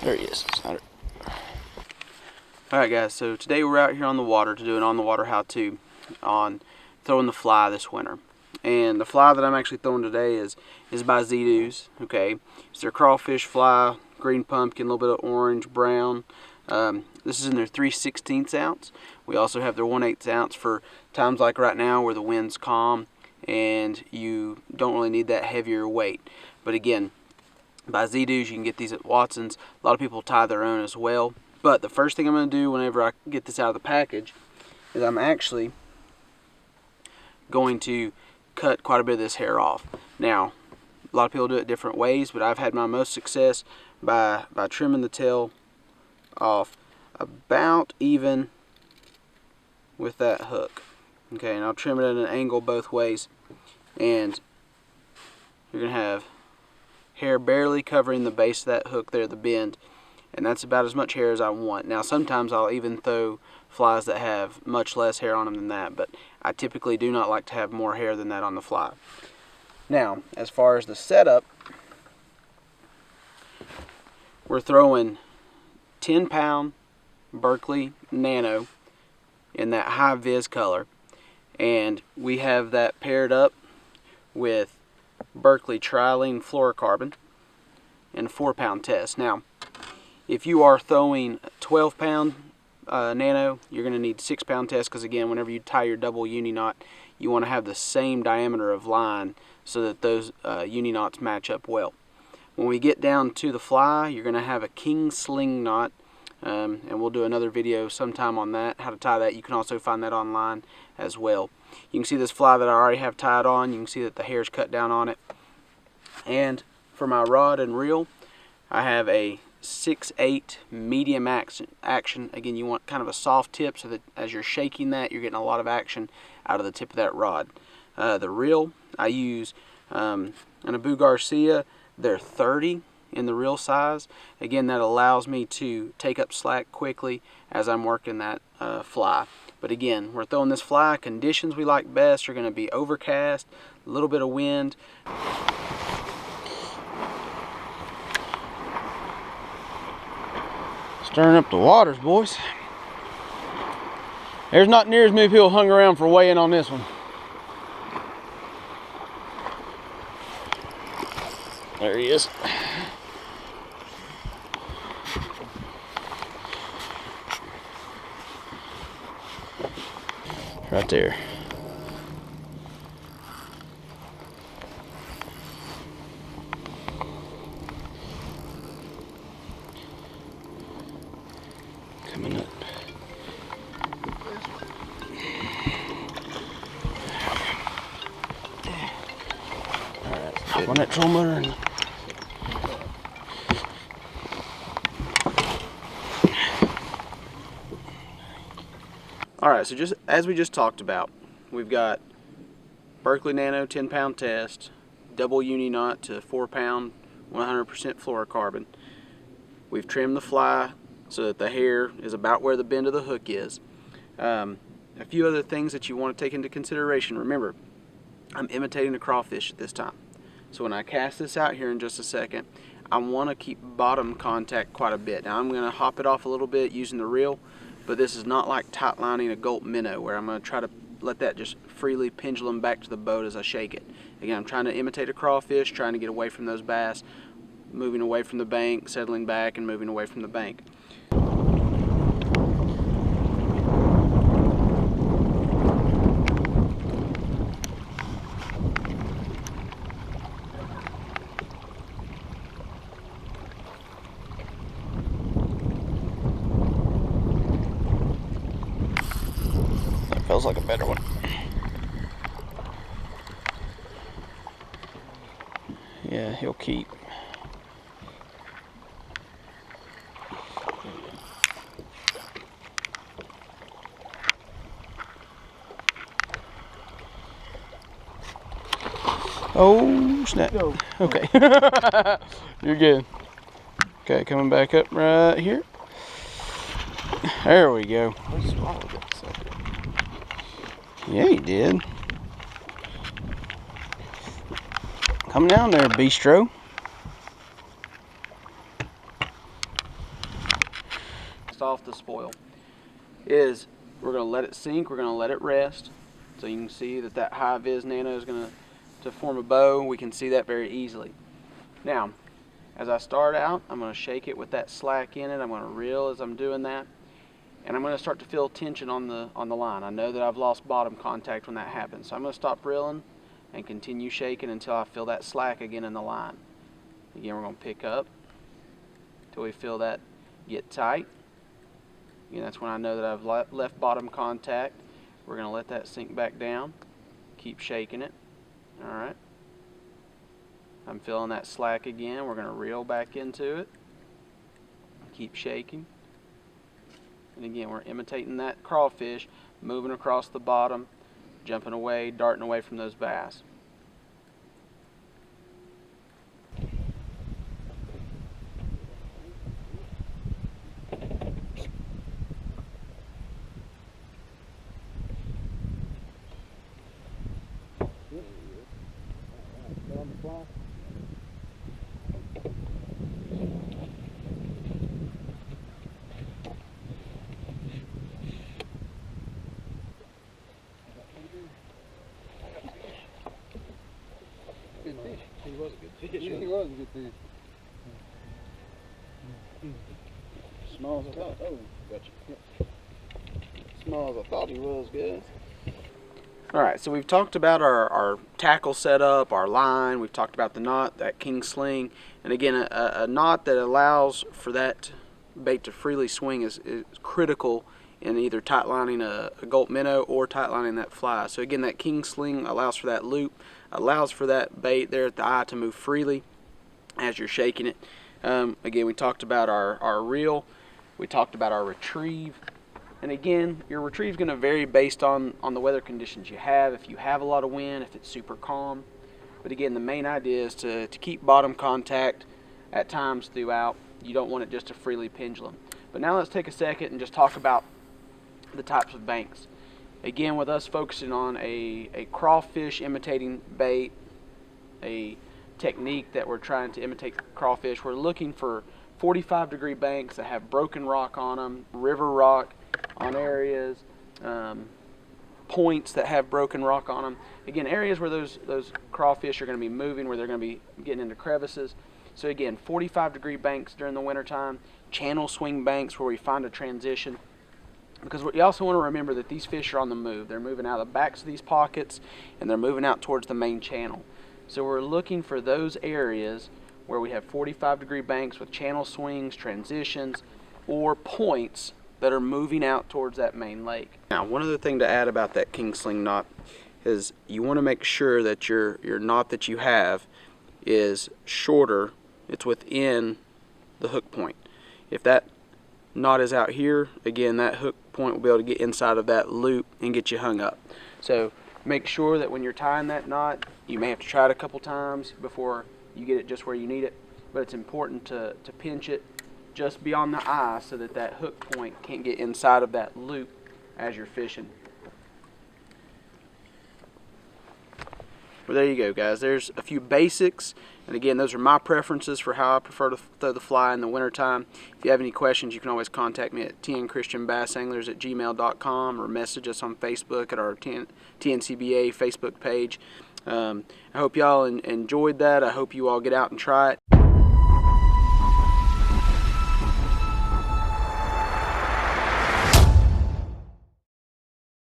There he is. Alright guys, so today we're out here on the water to do an on the water how-to on throwing the fly this winter. And the fly that I'm actually throwing today is by HowTo's. Okay, it's their crawfish fly, green pumpkin, a little bit of orange, brown. This is in their 3/16 ounce. We also have their 1/8 ounce for times like right now where the wind's calm and you don't really need that heavier weight. But again, by HowTo's you can get these at Watson's. A lot of people tie their own as well. But the first thing I'm going to do whenever I get this out of the package is I'm actually going to cut quite a bit of this hair off. Now, a lot of people do it different ways, but I've had my most success by trimming the tail off about even with that hook. Okay, and I'll trim it at an angle both ways, and you're going to have hair barely covering the base of that hook there, the bend. And that's about as much hair as I want. Now sometimes I'll even throw flies that have much less hair on them than that, but I typically do not like to have more hair than that on the fly. Now, as far as the setup, we're throwing 10-pound Berkeley Nano in that high vis color, and we have that paired up with Berkeley Trilene fluorocarbon and 4-pound test. Now, if you are throwing 12-pound Nano, you're going to need 6-pound test, because again, whenever you tie your double uni knot, you want to have the same diameter of line so that those uni knots match up well. When we get down to the fly, you're going to have a king sling knot, and we'll do another video sometime on that, how to tie that. You can also find that online as well. You can see this fly that I already have tied on. You can see that the hair's cut down on it. And for my rod and reel, I have a 6/8 medium action. Again, you want kind of a soft tip so that as you're shaking that, you're getting a lot of action out of the tip of that rod. The reel I use an Abu Garcia. They're 30 in the reel size. Again, that allows me to take up slack quickly as I'm working that fly. But again, we're throwing this fly. Conditions we like best are going to be overcast, a little bit of wind. Stirring up the waters, boys. There's not near as many people hung around for weighing on this one. There he is. Right there. Coming up. Alright, on that troll motor. And alright, so just as we just talked about, we've got Berkeley Nano 10-pound test, double uni knot to 4-pound, 100% fluorocarbon. We've trimmed the fly so that the hair is about where the bend of the hook is. A few other things that you want to take into consideration. Remember, I'm imitating a crawfish at this time. So when I cast this out here in just a second, I want to keep bottom contact quite a bit. Now I'm going to hop it off a little bit using the reel, but this is not like tight lining a gulp minnow where I'm going to try to let that just freely pendulum back to the boat as I shake it. Again, I'm trying to imitate a crawfish, trying to get away from those bass, moving away from the bank, settling back, and moving away from the bank. Feels like a better one. Yeah, he'll keep. Oh, snap. Go. Okay. You're good. Okay, coming back up right here. There we go. Yeah, he did. Come down there, bistro. off the spoil, is we're going to let it sink, we're going to let it rest. So you can see that that high vis nano is going to form a bow. We can see that very easily. Now, as I start out, I'm going to shake it with that slack in it. I'm going to reel as I'm doing that. And I'm going to start to feel tension on the line. I know that I've lost bottom contact when that happens. So I'm going to stop reeling and continue shaking until I feel that slack again in the line. Again, we're going to pick up until we feel that get tight. Again, that's when I know that I've left bottom contact. We're going to let that sink back down. Keep shaking it. All right. I'm feeling that slack again. We're going to reel back into it. Keep shaking. And again, we're imitating that crawfish, moving across the bottom, jumping away, darting away from those bass. Good fish. He was a good fish. Yeah, he was a good fish. Small as I thought. Oh, gotcha. Yep. Small as I thought he was, guys. Alright, so we've talked about our tackle setup, our line, we've talked about the knot, that king sling, and again, a knot that allows for that bait to freely swing is critical in either tight lining a gulp minnow or tight lining that fly. So again, that king sling allows for that loop, allows for that bait there at the eye to move freely as you're shaking it. Again, we talked about our reel, we talked about our retrieve. And again, your retrieve is going to vary based on the weather conditions you have. If you have a lot of wind, if it's super calm. But again, the main idea is to keep bottom contact at times throughout. You don't want it just to freely pendulum. But now let's take a second and just talk about the types of banks. Again, with us focusing on a crawfish imitating bait, a technique that we're trying to imitate crawfish, we're looking for 45-degree banks that have broken rock on them, river rock on areas, points that have broken rock on them. Again, areas where those crawfish are going to be moving, where they're going to be getting into crevices. So again, 45-degree banks during the wintertime, channel swing banks where we find a transition. Because you also want to remember that these fish are on the move. They're moving out of the backs of these pockets and they're moving out towards the main channel. So we're looking for those areas where we have 45-degree banks with channel swings, transitions, or points that are moving out towards that main lake. Now, one other thing to add about that king sling knot is you want to make sure that your knot that you have is shorter, it's within the hook point. If that knot is out here, again, that hook point will be able to get inside of that loop and get you hung up. So make sure that when you're tying that knot, you may have to try it a couple times before you get it just where you need it, but it's important to pinch it just beyond the eye so that that hook point can't get inside of that loop as you're fishing. Well, there you go, guys. There's a few basics, and again, those are my preferences for how I prefer to throw the fly in the wintertime. If you have any questions, you can always contact me at tnchristianbassanglers@gmail.com or message us on Facebook at our TNCBA Facebook page. I hope y'all enjoyed that. I hope you all get out and try it.